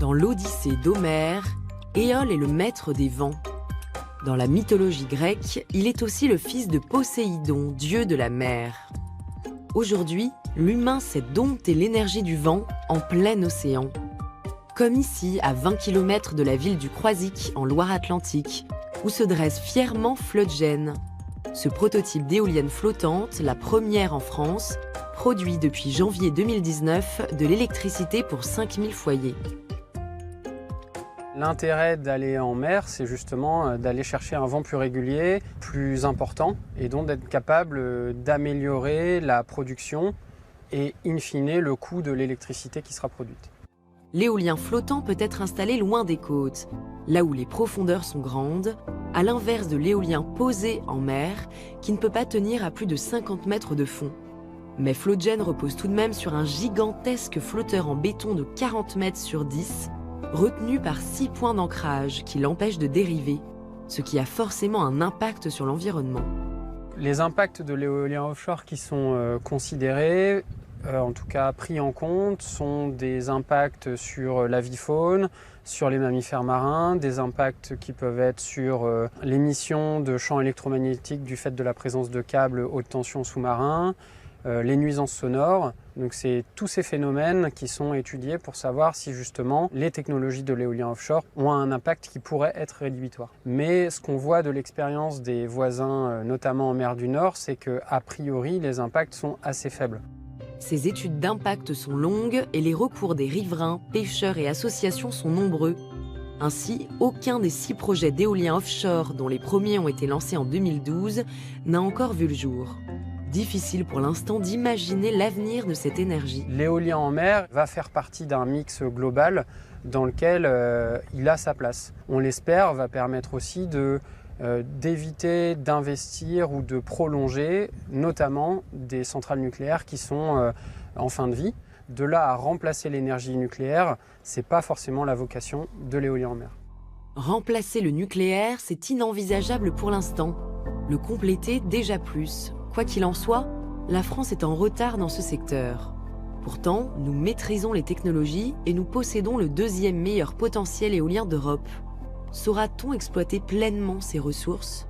Dans l'Odyssée d'Homère, Éole est le maître des vents. Dans la mythologie grecque, il est aussi le fils de Poséidon, dieu de la mer. Aujourd'hui, l'humain sait dompter l'énergie du vent en plein océan. Comme ici, à 20 km de la ville du Croisic, en Loire-Atlantique, où se dresse fièrement Floatgen. Ce prototype d'éolienne flottante, la première en France, produit depuis janvier 2019 de l'électricité pour 5000 foyers. L'intérêt d'aller en mer, c'est justement d'aller chercher un vent plus régulier, plus important, et donc d'être capable d'améliorer la production et, in fine, le coût de l'électricité qui sera produite. L'éolien flottant peut être installé loin des côtes, là où les profondeurs sont grandes, à l'inverse de l'éolien posé en mer, qui ne peut pas tenir à plus de 50 mètres de fond. Mais Floatgen repose tout de même sur un gigantesque flotteur en béton de 40 mètres sur 10, retenu par 6 points d'ancrage qui l'empêchent de dériver, ce qui a forcément un impact sur l'environnement. Les impacts de l'éolien offshore qui sont considérés, en tout cas pris en compte, sont des impacts sur l'avifaune, sur les mammifères marins, des impacts qui peuvent être sur l'émission de champs électromagnétiques du fait de la présence de câbles haute tension sous-marins, les nuisances sonores. Donc c'est tous ces phénomènes qui sont étudiés pour savoir si justement les technologies de l'éolien offshore ont un impact qui pourrait être rédhibitoire. Mais ce qu'on voit de l'expérience des voisins, notamment en mer du Nord, c'est qu'a priori les impacts sont assez faibles. Ces études d'impact sont longues et les recours des riverains, pêcheurs et associations sont nombreux. Ainsi, aucun des 6 projets d'éolien offshore, dont les premiers ont été lancés en 2012, n'a encore vu le jour. Difficile pour l'instant d'imaginer l'avenir de cette énergie. L'éolien en mer va faire partie d'un mix global dans lequel il a sa place. On l'espère, va permettre aussi d'éviter d'investir ou de prolonger notamment des centrales nucléaires qui sont en fin de vie. De là à remplacer l'énergie nucléaire, ce n'est pas forcément la vocation de l'éolien en mer. Remplacer le nucléaire, c'est inenvisageable pour l'instant. Le compléter, déjà plus. Quoi qu'il en soit, la France est en retard dans ce secteur. Pourtant, nous maîtrisons les technologies et nous possédons le 2e meilleur potentiel éolien d'Europe. Saura-t-on exploiter pleinement ces ressources ?